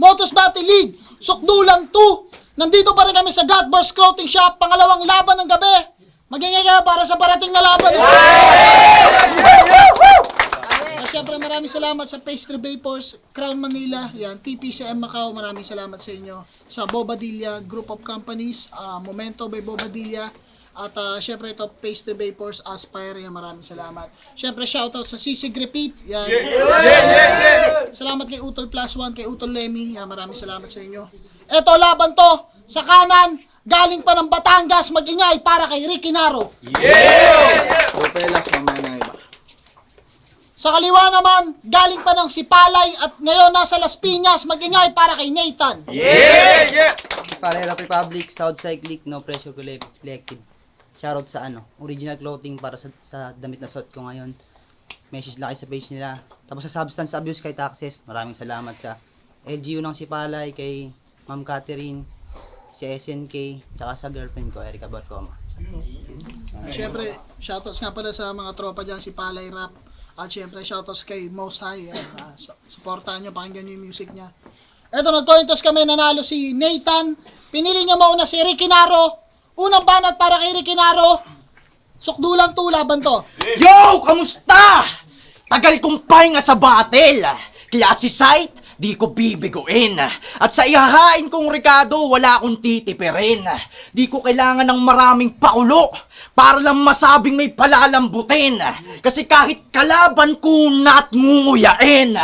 Motos Battle League, Sukdulan 2. Nandito pa rin kami sa Godburst Clothing Shop, pangalawang laban ng gabi. Magingay ka para sa parating na laban. Siyempre maraming salamat sa Pastry Vapors, Crown Manila, yan, TPCM Macau, maraming salamat sa inyo. Sa Bobadilla Group of Companies, Momento by Bobadilla, at siyempre ito Pastry Vapors, Aspire, yan, maraming salamat. Siyempre shoutout sa Sisig Repeat, yan. Salamat kay Utol Plus One, kay Utol Lemmy, yan, maraming salamat sa inyo. Eto, laban to, sa kanan, galing pa ng Batangas, mag-ingay para kay Ricky Naro. Opelas, mamaya na iba. Sa kaliwa naman, galing pa ng Sipalay at ngayon nasa Las Piñas, mag-ingay para kay Nathan. Para Republic, South Cyclic, No Pressure Collective. Shoutout sa original clothing para sa damit na suot ko ngayon. Message lang kayo sa page nila. Tapos sa Substance Abuse kay Taxes, maraming salamat sa LGU ng Sipalay, kay Ma'am Catherine, si SNK, tsaka sa girlfriend ko, Erica Barcoma. Siyempre, shoutouts nga pala sa mga tropa dyan, Sipalay Rap. At siyempre, shoutouts kay Most High. Supportahan nyo, pakinggan nyo yung music niya. Eto, nag-cointos kami, nanalo si Nathan. Pinili niya mauna si Ricky Naro. Unang banat para kay Ricky Naro. Sukdulan 2, laban to. Yo! Kamusta? Tagal kong pahinga sa battle. Kaya si Sight, di ko bibiguin. At sa ihahain kong Ricardo, wala akong titipirin. Di ko kailangan ng maraming paulo para lang masabing may palalambutin. Kasi kahit kalaban ko na't ngunguyain.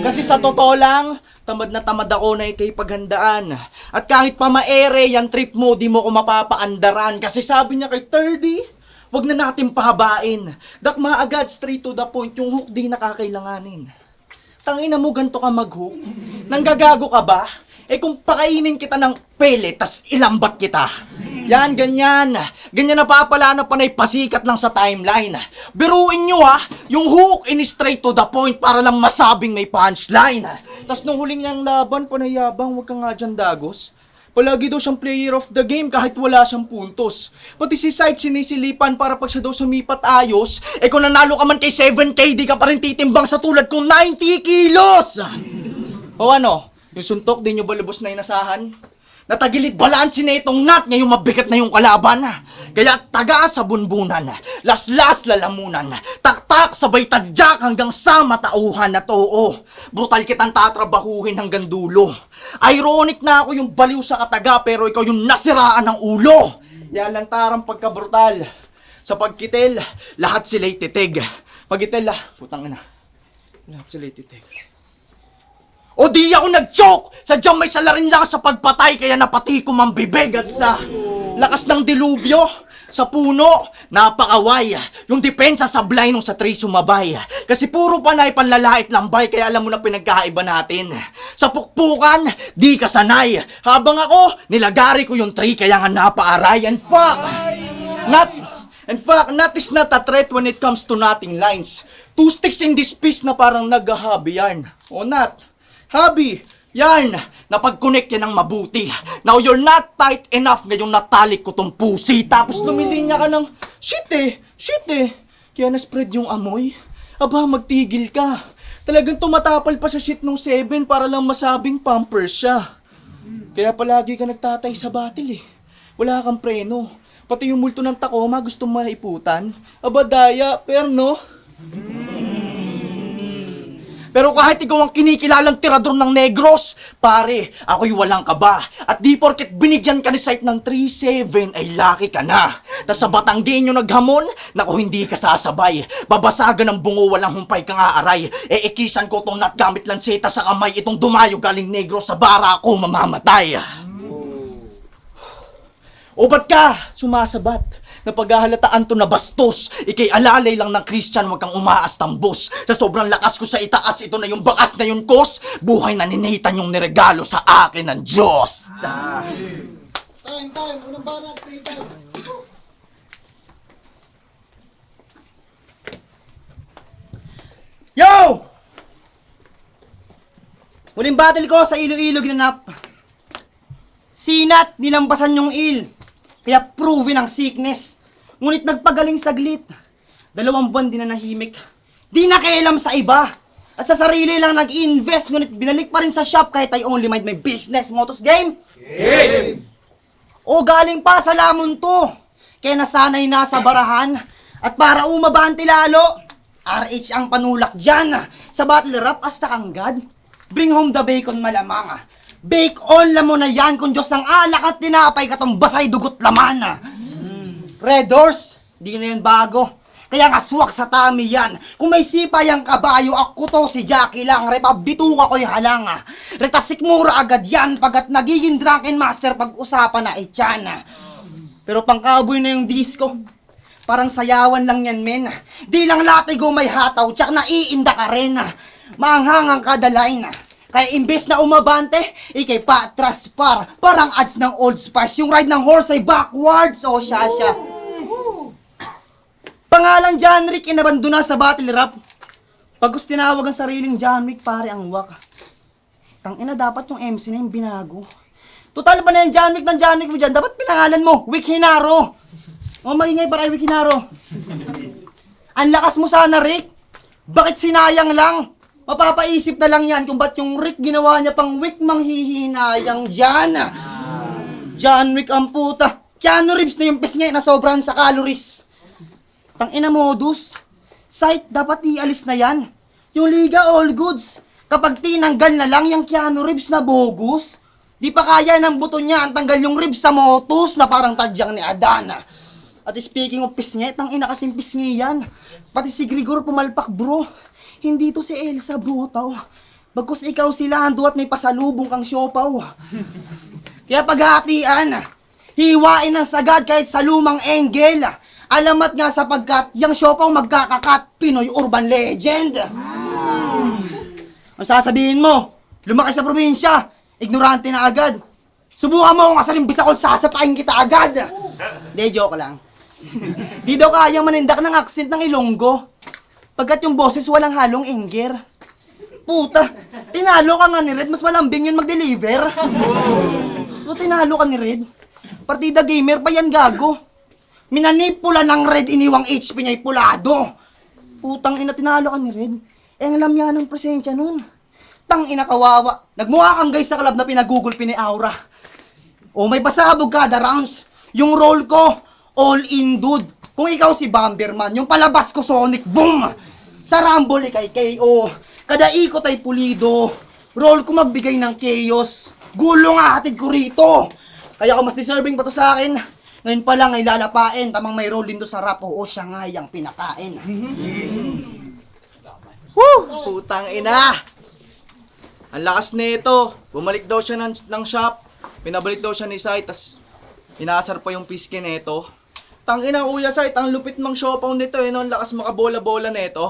Kasi sa totoo lang, tamad na tamad ako na ikipaghandaan. At kahit pa maere yung trip mo, di mo ko mapapaandaran. Kasi sabi niya kay Thirdy, wag na natin pahabain. Dakma agad, straight to the point, yung hook di nakakailanganin. Tangina mo, ganto ka mag-hook? Nanggagago ka ba? Eh kung pakainin kita ng pellet, tas ilambat kita. Yan, ganyan. Ganyan napapala na panay pasikat lang sa timeline. Biruin nyo yung hook in straight to the point para lang masabing may punchline. Tas nung huling niyang laban, panayabang, wag ka nga dyan dagos. Palagi daw siyang player of the game kahit wala siyang puntos. Pati si Sight sinisilipan para pag siya daw sumipat ayos. Eh kung nanalo ka man kay 7K, di ka pa rin titimbang sa tulad kong 90 kilos! O ano, yung suntok, di nyo ba lubos na inasahan? Natagilid balansi na itong nut, ngayong mabigat na yung kalaban. Kaya taga sa bunbunan, laslas lalamunan, taktak sabay tadyak hanggang sa matauhan at oo. Brutal kitang tatrabahuhin hanggang dulo. Ironic na ako yung baliw sa kataga pero ikaw yung nasiraan ng ulo. Yalantarang pagka-brutal. Sa pagkitel, lahat sila'y titig. Pagkitel putang ina. Lahat sila'y titig. O di ako nag-choke! Sadyang may salarin lang sa pagpatay kaya napatikom ang bibig at sa lakas ng dilubyo. Sa puno, napakaway. Yung depensa sablay nung sa tree sumabay. Kasi puro panay panlalait lambay kaya alam mo na pinagkaiba natin. Sa pukpukan, di ka sanay. Habang ako, nilagari ko yung tree kaya nga napaaray. And fuck! Nut is not a threat when it comes to nutting lines. Two sticks in this piece na parang nag-hobby yarn. O nut, hobby, yan, napag-connect yan ng mabuti. Now you're not tight enough ngayong natalik ko tong pusi. Tapos lumilinya ka ng, shit eh. Kaya na-spread yung amoy. Aba, magtigil ka. Talagang tumatapal pa sa shit nung 7 para lang masabing pampers siya. Kaya palagi ka nagtatay sa battle eh. Wala kang preno. Pati yung multo ng Tacoma gusto maiputan. Aba, daya, perno. Pero kahit ikaw ang kinikilalang tirador ng Negros, pare, ako'y walang kaba. At di porket binigyan ka ni Sight ng 3-7 ay laki ka na. Tas sa Batanggenyo naghamon, naku hindi ka sasabay. Babasagan ng bungo, walang humpay kang aaray. Ikisan ko tong natgamit lanseta sa kamay, itong dumayo galing Negros sa bara ako mamamatay. O ba't ka sumasabat? Napaghahalataan to na bastos. Ikay alalay lang ng Christian, wag kang umaastambos. Sa sobrang lakas ko sa itaas, ito na yung bakas na yung kos. Buhay na ninitan yung niregalo sa akin ng Diyos. Time. Unang banat, free time. Yo! Muling battle ko sa Iloilo ginanap. Sinat, nilampasan yung il. Kaya proven ang sickness. Ngunit nagpagaling saglit. 2 buwan din na nahimik. Di nakialam sa iba. At sa sarili lang nag-invest. Ngunit binalik pa rin sa shop kahit I only mind my business. Motos game? Game! O galing pa sa lamon to. Kaya nasanay na sa barahan. At para umabante lalo, RH ang panulak dyan. Sa battle rap, hasta kang God. Bring home the bacon malamang. Bake on lang mo na yan kung Diyos ang alak at tinapay katong basay dugot laman. Red Horse, di na yan bago. Kaya nga swak sa tami yan. Kung may sipay ang kabayo, ako to si Jackie lang. Repabituka ko'y halang. Retasikmura agad yan pagkat nagiging drunken master pag-usapan na ityan. Pero pang-cowboy na yung disco. Parang sayawan lang yan, men. Di lang latigo may hataw, tsak naiinda ka rin. Maanghang ang kada line. Kaya imbes na umabante, ikay patras parang ads ng Old Spice. Yung ride ng horse ay backwards, o syasya. Pangalan John Rick, inabandona sa battle rap. Pag gusto tinawag ang sariling John Rick, pare ang wak. Tangina, dapat yung MC na yung binago. Total ba na yung John Rick ng John Rick mo dyan? Dapat pinangalan mo, Wick Hinaro. O maingay para Wick Hinaro. Ang lakas mo sana, Rick. Bakit sinayang lang? Mapapaisip na lang yan kung ba't yung Rick ginawa niya pang Wick manghihinayang dyan. John Wick ang puta. Keanu Reeves na yung pisngay na sobrahan sa calories. Tangina modus. Sight, dapat ialis na yan. Yung liga all goods. Kapag tinanggal na lang yung Keanu Reeves na bogus, di pa kaya ng buto niya ang tanggal yung ribs sa motus na parang tadyang ni Adan. At speaking of pisngay, tangina kasing pisngay yan. Pati si Grigor pumalpak bro. Hindi to si Elsa, butaw. Bagkus ikaw sila, hando at may pasalubong kang siopaw. Kaya paghahatian, hiwain ng sagad kahit sa lumang enggel. Alamat nga sapagkat yung siopaw magkakakat, Pinoy urban legend. Ang sasabihin mo, lumaki sa probinsya, ignorante na agad. Subukan mo kung asaling bisakol, sasapain kita agad. Hindi, joke lang. Di daw kayang manindak ng accent ng Ilonggo. Pagkat yung boses walang halong enger. Puta, tinalo ka nga ni Red, mas malambing yun mag-deliver. Tinalo ka ni Red. Partida gamer pa yan, gago. Minanipula ng Red, iniwang HP niya'y pulado. Putang ina, tinalo ka ni Red. Ang lamya ng presensya nun. Tang ina kawawa. Nagmukha kang guys sa club na pinagugulpi ni Aura. O may pasabog kada rounds. Yung role ko, all in dude. Kung ikaw si Bomberman, yung palabas ko Sonic Boom! Sa Rumble ikay KO, kada ikot ay pulido, roll ko magbigay ng chaos, gulo nga hatid ko rito! Kaya kung mas deserving pa to sa akin, ngayon pa lang ay lalapain, tamang may roll din to sa rap, oo siya nga yung pinakain. Woo! Putang ina! Ang lakas nito. Bumalik daw siya ng shop, pinabalik daw siya ni Sai, tas inaasar pa yung piske nito. Tangina Kuya Sight, ang lupit mang siopaw nito eh, no? Ang lakas makabola-bola nito.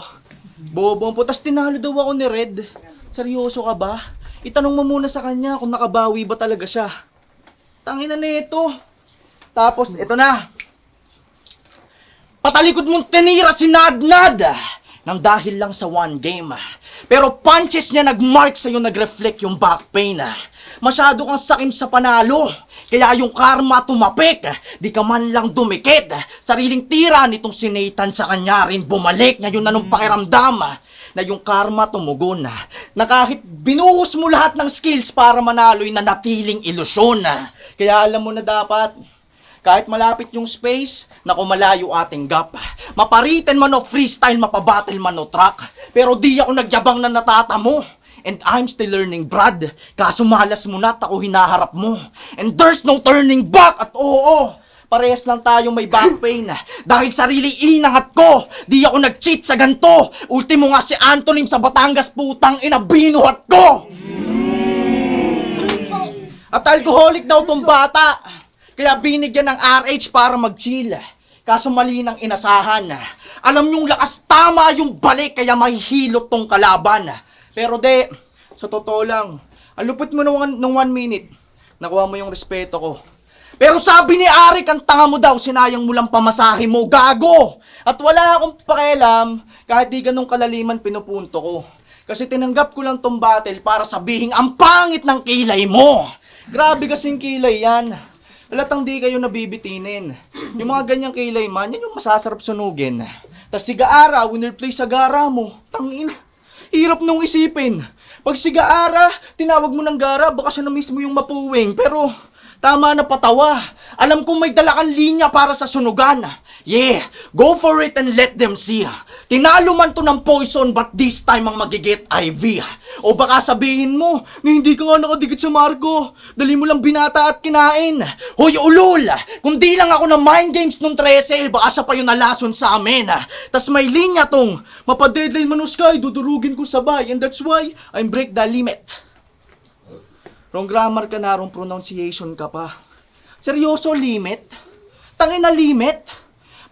Bobong po, tas tinalo daw ako ni Red. Seryoso ka ba? Itanong mo muna sa kanya kung nakabawi ba talaga siya. Tangina nito. Tapos, ito na. Patalikod mong tinira si Nadnad nang dahil lang sa one game. Pero punches niya nag-mark sa'yo, nag-reflect yung back pain. Masyado kang sakim sa panalo. Kaya yung karma tumapik, di ka man lang dumikit. Sariling tira nitong si Nathan sa kanya rin bumalik. Ngayon na nung pakiramdam na yung karma tumugon. Na kahit binuhos mo lahat ng skills para manalo'y nanatiling ilusyon. Kaya alam mo na dapat, Kahit malapit yung space, naku malayo ating gap. Maparitin man o freestyle, mapabattle man o track. Pero di ako nagyabang na natatamo. And I'm still learning, Brad. Kaso malas mo na at ako hinaharap mo. And there's no turning back. At oo, parehas lang tayo may back pain. Dahil sarili inangat ko. Di ako nag-cheat sa ganto. Ultimo nga si Antonym sa Batangas, putang ina, binuhat ko. At alcoholic daw tong bata. Kaya binigyan ng RH para mag-chill. Kaso mali ng inasahan. Alam yung lakas, tama yung balik, kaya mahihilot tong kalaban. Pero de, sa totoo lang, ang lupit mo nung 1 minute, nakuha mo yung respeto ko. Pero sabi ni Arik, ang tanga mo daw, sinayang mo lang pamasahe mo, gago! At wala akong pakialam, kahit di ganong kalaliman pinupunto ko. Kasi tinanggap ko lang tong battle para sabihin, ang pangit ng kilay mo! Grabe kasing kilay yan. Halatang di kayo nabibitinin. Yung mga ganyang kilay man, yan yung masasarap sunugin. Tas si Gaara, winner play sa gara mo, tangin. Hirap nung isipin. Pag si Gaara, tinawag mo ng Gara, baka siya na mismo yung mapuwing. Pero, tama na patawa. Alam kong may dala kang linya para sa sunugan. Yeah, go for it and let them see. Tinalo man to ng poison, but this time ang magigit IV. O baka sabihin mo, na hindi ka nga nakadikit sa Marco. Dali mo lang binata at kinain. Hoy ulol, kung di lang ako ng mind games nung 13, baka siya pa yung nalason sa amin. Tas may linya tong, mapadeadline man o Sky, dudurugin ko sabay. And that's why, I'm break the limit. Wrong grammar ka na, wrong pronunciation ka pa. Seryoso, limit? Tangina limit?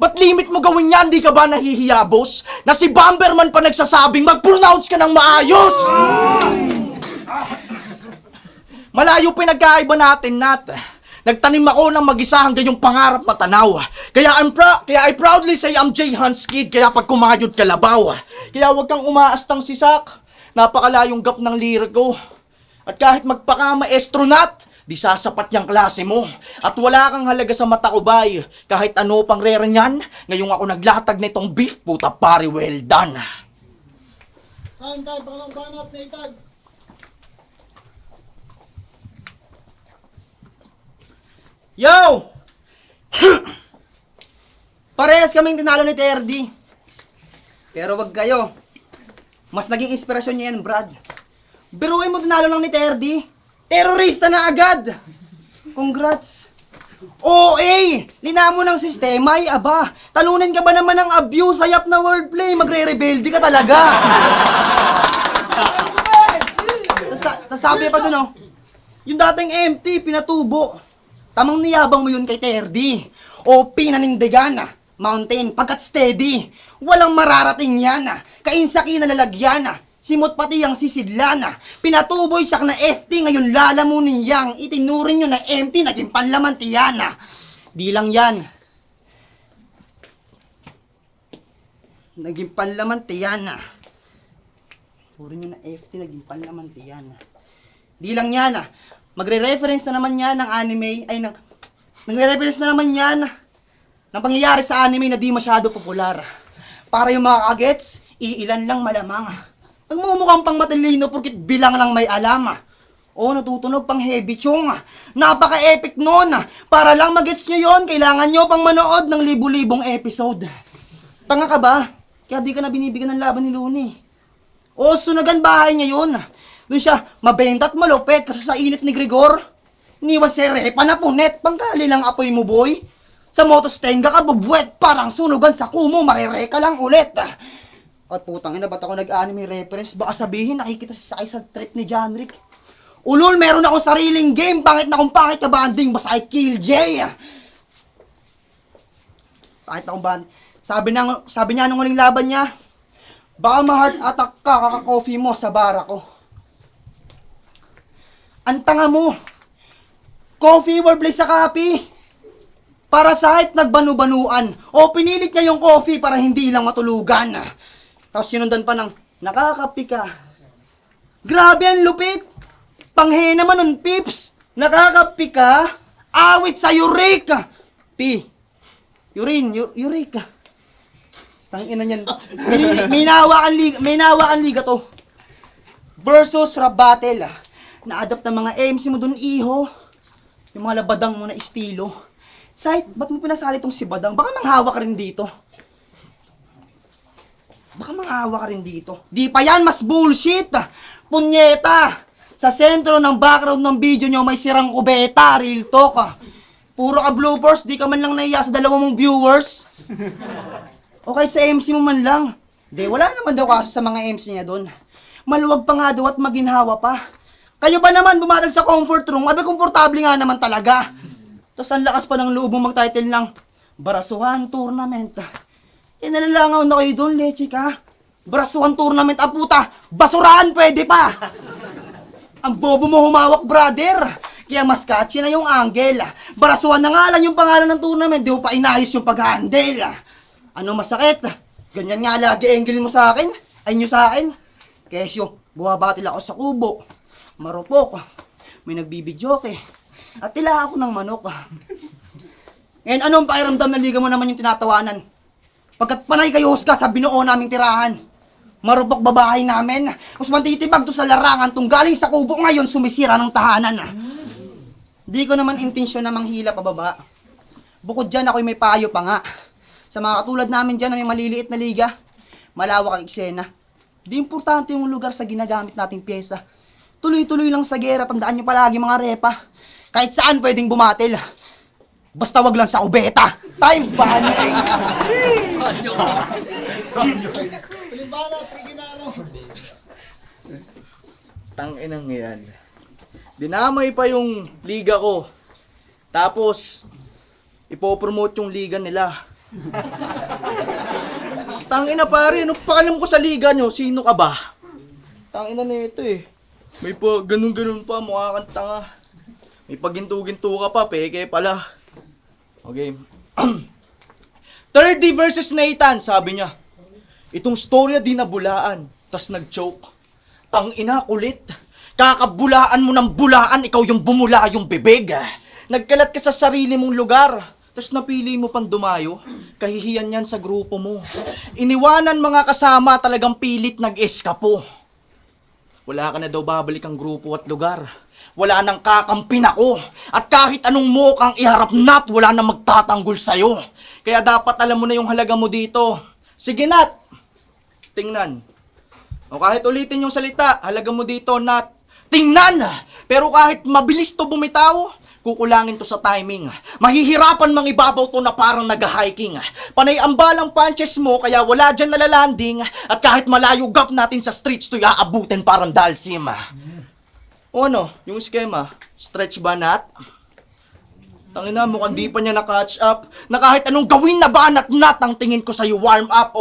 Ba't limit mo gawin yan? Di ka ba nahihiya, boss? Na si Bomberman pa nagsasabing mag-pronounce ka ng maayos! Malayo pinagkaiba natin, Nat. Nagtanim ako ng mag-isa hanggang yung pangarap matanaw. Kaya I proudly say I'm J. Hans Kid, kaya pag kumayod kalabaw. Kaya wag kang umaastang sisak. Napakalayong gap ng lyric ko. At kahit magpaka-maestro, Nat, di sasapat yung klase mo. At wala kang halaga sa mata ko, bay. Kahit ano pang rare niyan, ngayong ako naglatag nitong beef, puta pare, well done. Time, pangalang banat, Nathan. Yo! Parehas kaming tinalo ni TRD. Pero wag kayo. Mas naging inspirasyon niya yan, Brad. Biruin mo tinalo lang ni TRD. Terorista na agad! Congrats! OA! Lina mo ng sistema, ay aba! Talunin ka ba naman ng abuse, sayap na wordplay? Magre-rebelde ka talaga! Tas sabi pa dun, oh, yung dating empty, pinatubo. Tamang niyabang mo yun kay TRD. O pinanindigan, mountain, pagkat steady. Walang mararating yan, kainsaki na lalagyan, simot pati ang sisidlan. Pinatuboy siya na FT, ngayon lalamunin yang. Itinurin nyo na empty, naging panlaman tiyan. Di lang yan. Naging panlaman tiyan. Turin nyo na FT, naging panlaman tiyan. Di lang yan. Magre-reference na naman yan ng anime, nagre-reference na naman yan ng pangyayari sa anime na di masyado popular. Para yung mga kagets, iilan lang malamang. Nagmumukhang pang matalino porkit bilang lang may alam. O natutunog pang heavy chong. Napaka-epic nun. Para lang magets nyo yon, kailangan nyo pang manood ng libu-libong episode. Tanga ka ba? Kaya di ka na binibigyan ng laban ni Looney. O sunagan bahay niya yun. Doon siya mabenta at malupit kasi sa init ni Gregor. Iniwan si Repa na punet, pangkali lang apoy mo boy. Sa motostenga ka bubuet, parang sunugan sa kumo, marireka lang ulit. At putang ina, ba't ako nag-anime reference? Baka sabihin, nakikita sa sa trip ni Janrick. Ulol, meron akong sariling game, pangit na kung pangit ka banding, basta ay kill Jay. Pangit na kung banding. Sabi niya nung huling laban niya, baka ma-heart attack ka, kaka-coffee mo sa bara ko. Ang tanga mo. Coffee wordplay sa copy. Para sa hype nagbanu-banuan. O pinilit niya yung coffee para hindi lang matulugan. Tapos sinundan pa ng nakakapi ka. Grabe ang lupit. Panghe naman nun, Pips. Nakakapi ka. Awit sa Eureka. Eureka. Tangina niyan. May nawa ang liga to. Versus rap battle. Na-adapt ng mga MC mo dun, iho. Yung mga labadang mo na estilo. Sight, ba't mo pinasali tong si Badang? Baka manghawa ka rin dito. Di pa yan, mas bullshit! Punyeta! Sa sentro ng background ng video nyo may sirang kubeta, real talk. Puro ka bloopers, di ka man lang naiya sa dalawa mong viewers. O kahit sa MC mo man lang. Di, wala naman daw kaso sa mga MC niya doon. Maluwag pa nga daw at maginhawa pa. Kayo ba naman bumatag sa comfort room? Abe, komportable nga naman talaga. Tapos ang lakas pa ng loob mong mag-title ng Barasuhan Tournament. Nalangaw na kayo doon, leche ka. Barasuhan Tournament, puta! Basurahan pwede pa! Ang bobo mo humawak, brother! Kaya mas catchy na yung angle. Barasuhan na nga lang yung pangalan ng tournament, di mo pa inayos yung pag-handle. Ano masakit? Ganyan nga lagi angle mo sa akin? Ay nyo sa akin? Kesyo, buhabatil ako sa kubo. Marupok. May nagbibidyoke. At tila ako ng manok. Ngayon, anong pakiramdam na liga mo naman yung tinatawanan? Pagkat panay kayo husga sa binuo naming tirahan. Marupok babahay namin. Mas matitibag to sa larangan tong galing sa kubo ngayon sumisira ng tahanan. Di ko naman intensyon na manghila pababa. Bukod dyan ako'y may payo pa nga. Sa mga katulad namin dyan na may maliliit na liga, malawak ang eksena. Di importante yung lugar sa ginagamit nating pyesa. Tuloy-tuloy lang sa gera, tandaan nyo palagi mga repa. Kahit saan pwedeng bumatil. Basta wag lang sa ubeta. Time banning! Limbana, Triginano. Tanginang yan. Dinamay pa yung liga ko. Tapos, ipopromote yung liga nila. Tangina pare, ano pakalam ko sa liga nyo? Sino ka ba? Tangina na ito eh. May pa, ganun-ganun pa, mukha kang tanga. May paginto-ginto ka pa, peke pala. Okay. 30 versus Nathan, sabi niya. Itong storya di nabulaan, tas nag-choke. Tangina, kulit. Kakabulaan mo ng bulaan, ikaw yung bumula yung bibig. Nagkalat ka sa sarili mong lugar. Tapos napili mo pang dumayo, kahihiyan yan sa grupo mo. Iniwanan mga kasama, talagang pilit nag-eskapo. Wala ka na daw babalik ang grupo at lugar. Wala nang kakampin ako. At kahit anong mukang iharap na't wala nang magtatanggol sa'yo. Kaya dapat alam mo na yung halaga mo dito. Sige Nat, tingnan. O kahit ulitin yung salita, halaga mo dito Nat. Tingnan! Pero kahit mabilis to bumitaw, kukulangin to sa timing. Mahihirapan mang ibabaw to na parang nag-hiking. Panay ang balang punches mo kaya wala dyan nalalanding. At kahit malayo gap natin sa streets to iaabutin parang dalsim. O ano, yung skema, stretch ba Nat? Tangina, mukhang di pa niya na-catch up. Na kahit anong gawin na banat Nat ang tingin ko sa'yo warm up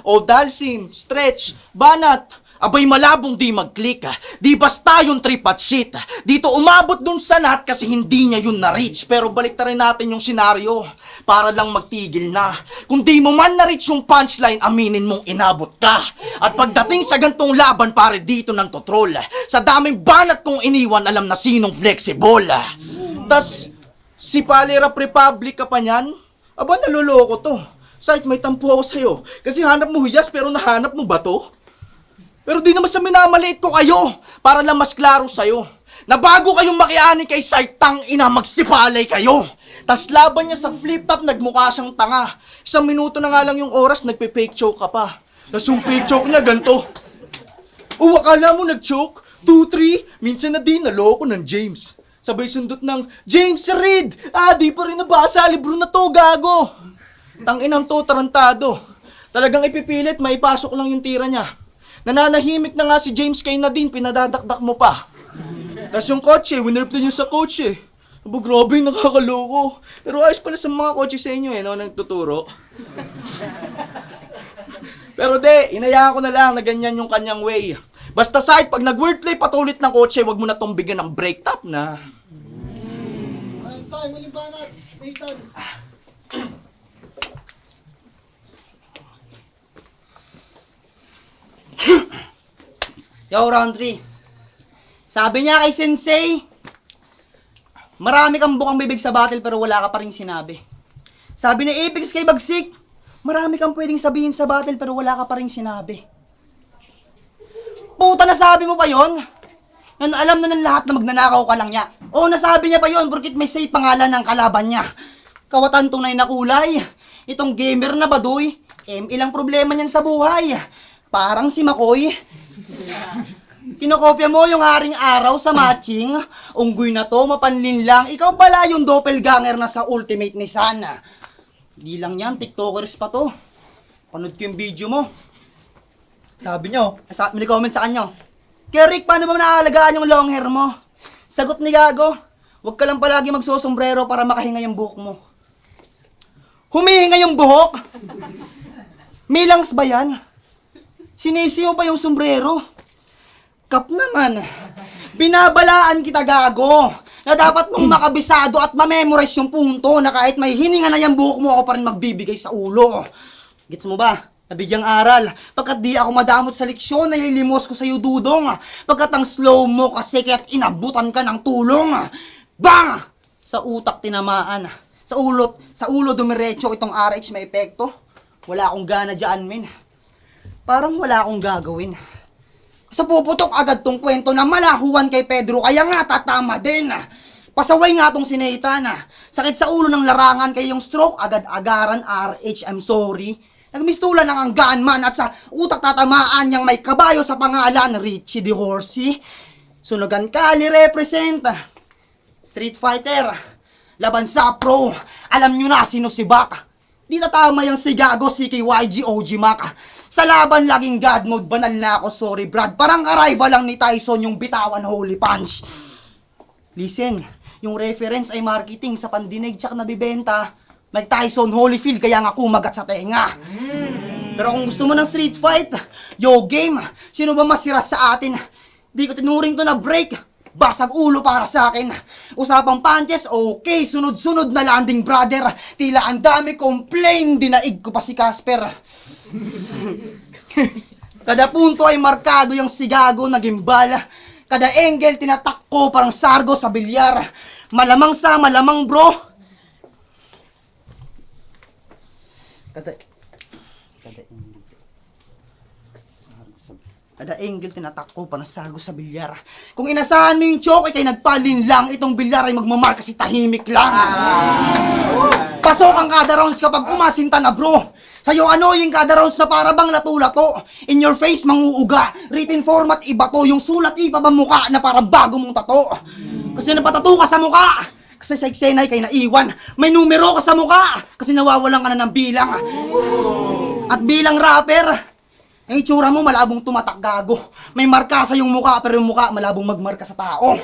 o dalsim, stretch, banat. Abay malabong di mag-click. Di basta yung trip at shit. Dito umabot dun sa Nat kasi hindi niya yun na-reach. Pero balik na rin natin yung senaryo para lang magtigil na. Kung di mo man na-reach yung punchline, aminin mong inabot ka. At pagdating sa gantong laban, pare dito nang totrol. Sa daming banat kong iniwan, alam na sinong flexible. Tas, si Palirap Republic ka pa niyan? Aba, naloloko to. Sight, may tampo ako sa'yo. Kasi hanap mo huyas pero nahanap mo ba to? Pero di naman sa minamaliit ko kayo para lang mas klaro sa'yo. Na bago kayong makiani kay Sight, tang ina magsipalay kayo. Tas laban niya sa flip-top, nagmukha siyang tanga. 1 minuto na nga lang yung oras, nagpe-fake choke ka pa. Tas yung fake choke niya ganito. O akala mo nag-choke? 2-3, minsan na din naloko ng James. Sabay sundot ng, James Reed! Di pa rin nabasa, libro na to, gago! Tanginang to, tarantado. Talagang ipipilit, maipasok lang yung tira niya. Nananahimik na nga si James kay Nadine, pinadadakdak mo pa. Tas yung kotse, winerp niyo sa kotse. Abo, grabe, nakakaloko. Pero ayos pala sa mga kotse sa inyo no, nagtuturo. Pero de, inayaan ko na lang na ganyan yung kanyang way. Basta Sight, pag nag-wordplay patulit ng kotse, wag mo na tong bigyan ng break top na. Time, Limbana, Nathan. Yo, round 3. Sabi niya kay Sensei, marami kang bukang bibig sa battle pero wala ka pa rin sinabi. Sabi ni Apex kay Bagsik, marami kang pwedeng sabihin sa battle pero wala ka pa rin sinabi. Puta, nasabi mo pa yon? Yan, alam na ng lahat na magnanakaw ka lang niya. O nasabi niya pa yon porkit may say pangalan ng kalaban niya. Kawatan tunay na kulay. Itong gamer na baduy, ilang problema niyan sa buhay. Parang si Makoy. Kinokopya mo yung Haring Araw sa matching. Unggoy na to, mapanlin lang. Ikaw pala yung doppelganger na sa Ultimate Nissan. Di lang yan, tiktokers pa to. Panood ko yung video mo. Sabi nyo, may comment sa kanyo. Kaya Rick, paano ba naaalagaan yung long hair mo? Sagot ni Gago, huwag ka lang palagi magsusombrero para makahinga yung buhok mo. Humihinga yung buhok? Milangs ba yan? Sinisi mo pa yung sombrero? Kap naman, binabalaan kita Gago, na dapat mong makabisado at mamemorize yung punto na kahit may hininga na yung buhok mo, ako pa rin magbibigay sa ulo. Gets mo ba? Nabigyang aral. Pagkat di ako madamot sa leksyon, nalilimos ko sa'yo dudong. Pagkat ang slow mo kasi kaya't inabutan ka ng tulong. Bang! Sa utak tinamaan. Sa ulo dumiretso itong RH may epekto. Wala akong gana dyan, men. Parang wala akong gagawin. Sa puputok agad tong kwento na malahuan kay Pedro, kaya nga tatama din. Pasaway nga tong sinaitan. Sakit sa ulo ng larangan kay yung stroke, agad-agaran RH, I'm sorry. Nagmistulan ng anggaan man at sa utak tatamaan niyang may kabayo sa pangalan, Richie the Horsey. Sunugan Kali represent. Street Fighter. Laban sa pro. Alam nyo na sino si Bak. Di tatama yung si Gago, si KYG, OG Mac. Sa laban laging God mode, banal na ako, sorry Brad. Parang arrival lang ni Tyson yung bitawan holy punch. Listen, yung reference ay marketing sa pandinig tsak nabibenta. Mike Tyson, Holyfield, kaya nga kumagat sa tenga. Pero kung gusto mo ng street fight, yo game, sino ba masira sa atin? Di ko tinuring to na break, basag ulo para sa akin. Usapang punches, okay, sunod-sunod na landing brother. Tila ang dami complain, dinaig ko pa si Casper. Kada punto ay markado yung sigago na gimbal. Kada angle tinatakko parang sargo sa bilyar. Malamang sa malamang bro. Kada angle tinatakko parang sargo sa bilyar. Kung inasahan mo yung choke ay nagpalin lang. Itong bilyar ay magmamarka si tahimik lang. Pasok ang kada rounds kapag umasinta na bro. Sa'yo ano yung kada rounds na para bang lato-lato. In your face manguuga. Written format iba to. Yung sulat iba ba mukha na parang bago mong tato. Kasi napatato ka sa mukha. Kasi sa eksena ay kay naiwan. May numero ka sa mukha. Kasi nawawalan ka na ng bilang. At bilang rapper, ang itsura mo malabong tumatak Gago. May marka sa yung mukha pero yung mukha malabong magmarka sa tao.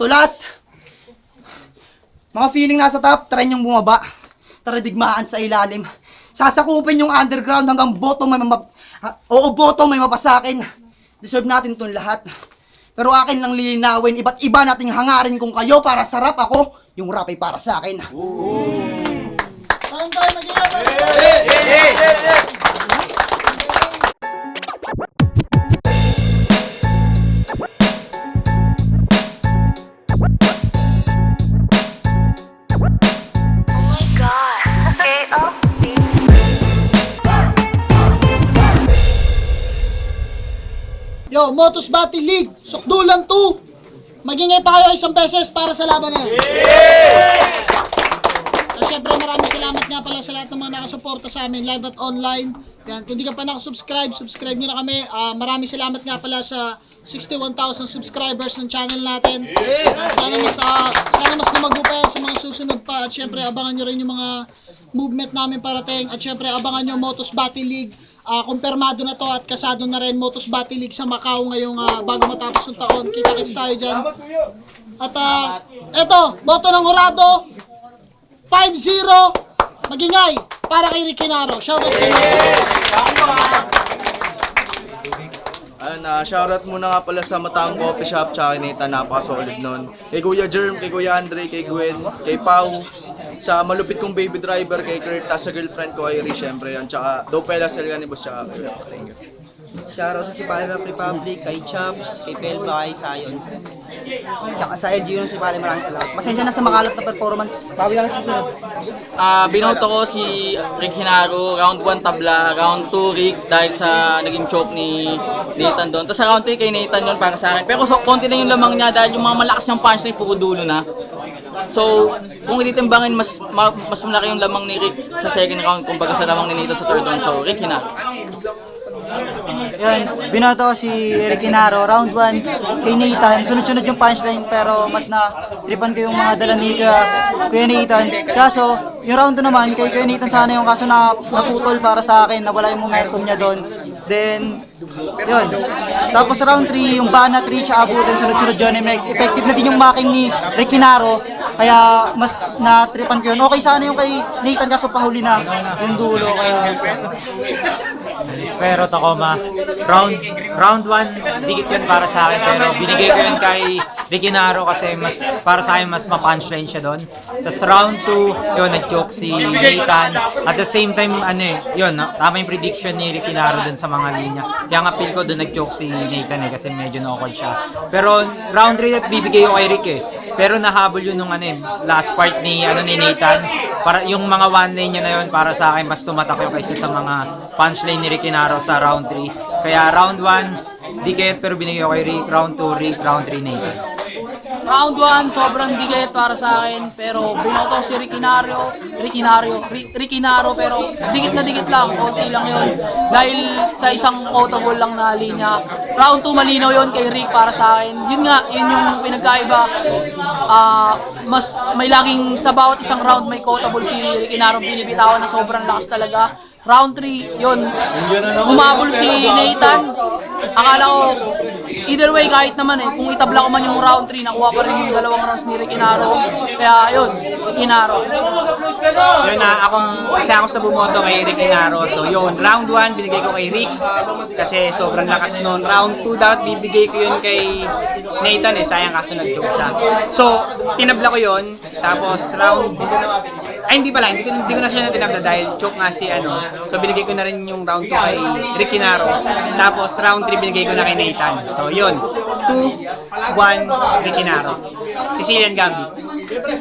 Tulas, mga feeling nasa top, try yung bumaba. Tara digmaan sa ilalim. Sasakupin yung underground hanggang bottom may mapasakin. Deserve natin itong lahat. Pero akin lang lilinawin, iba't iba nating hangarin kung kayo para sarap ako, yung rap ay para sa akin. Saan tayo mag-iabang? Yo, Motos Battle League, Sukdulan 2. Magingay pa kayo isang beses para sa laban na yan. So, syempre maraming salamat nga pala sa lahat ng mga nakasuporta sa amin live at online. Yan, kung di ka pa nakasubscribe, subscribe nyo na kami. Maraming salamat nga pala sa 61,000 subscribers ng channel natin. Sana mas lumago pa yan sa mga susunod pa. At syempre abangan nyo rin yung mga movement namin parating. At syempre abangan nyo Motos Battle League. Kumpirmado na to at kasado na rin Motos Battle League sa Macau ngayong bago matapos yung taon. Kita-kits tayo dyan. At eto, boto ng Horado 5-0 magingay para kay Rick Hinaro. Shoutout kay Shoutout muna nga pala sa Matang Coffee Shop, tsaka kay Nathan, napaka-solid nun. Kay Kuya Germ, kay Kuya Andre, kay Gwen, kay Pau, sa malupit kong baby driver, kay Kurt, sa girlfriend ko, Iris, syempre yan, tsaka Dope Fellas, Elganibus, tsaka kay Web. Thank you. Shoutout sa si Palirap Republic, kay Chops, kay Pelba, kay Sayon. Tsaka sa LGU si Pali, maraming salamat. Pasensya na sa makalat na performance. Bawi lang sa susunod. Binoto ko si Rick Hinaro, round 1 tabla, round 2 Rick dahil sa naging choke ni Nathan doon. Tapos sa round 3 kay Nathan yun para sa akin. Pero konti na yung lamang niya dahil yung mga malakas niyang punch na puro dulo na. So, kung ititimbangin, mas malaki yung lamang ni Rick sa second round kumbaga sa lamang ni Nathan sa third round. So, Rick Hinaro. Yan, binoto ko si Rick Hinaro, round 1 kay Nathan. Sunod-sunod yung punchline pero mas na tripan ko yung mga dala ni Kuya Nathan. Kaso, yung round 2 naman, kay Kuya Nathan sana yung kaso na naputol para sa akin, nawala yung momentum niya doon. Then, yun. Tapos round 3, yung banat, reach, abutin, sunod-sunod yun. Effective na din yung making ni Rick Hinaro. Kaya mas na-tripan ko yun. Okay sana yung kay Nathan kaso pahuli na yung dulo. Kaya, Pero Tacoma, round 1, dikit yun para sa akin, pero binigay ko yun kay Rick Hinaro kasi mas para sa akin mas ma-punchline siya doon. Tapos round 2, yun, nag-choke si Nathan. At the same time, yun, tama yung prediction ni Rick Hinaro doon sa mga linya. Kaya nga feel ko doon nag-choke si Nathan kasi medyo na-awkward siya. Pero round 3 at bibigay ko kay Rick Pero nahabol yun nung last part ni Nathan. Para yung mga one lane niya na yun para sa akin mas tumatak yung kaysa sa mga punchline ni Rick Hinaro sa round 3. Kaya round 1 dikit pero binigay ko kay Rick, round 2 Rick, round 3 Nathan. Round 1, sobrang dikit para sa akin, pero binoto si Rick Hinaro, pero dikit na dikit lang, konti lang yun. Dahil sa isang quotable lang na linya. Round 2, malinaw yun kay Rick para sa akin. Yun nga, yun yung pinagkaiba. Mas may laging sa bawat isang round may quotable si Rick Hinaro, binibitawan na sobrang lakas talaga. Round 3, yun, humabol si Nathan. Akala ko, either way, kahit naman kung itabla ko man yung round 3, nakuha pa rin yung dalawang rounds ni Rick Hinaro. Kaya yun, Rick Hinaro. Yun na, isa ako sa bumoto kay Rick Hinaro. So yun, round 1 binigay ko kay Rick kasi sobrang lakas nun. Round 2 dapat bibigay ko yun kay Nathan sayang kaso nag-choke siya. So, tinabla ko yun, tapos hindi ko na siya tinabla dahil choke nga si So binigay ko na rin yung round 2 kay Rick Hinaro. Tapos round 3 binigay ko na kay Nathan. So yun, 2-1 Rick Hinaro. Sicilian Gambit.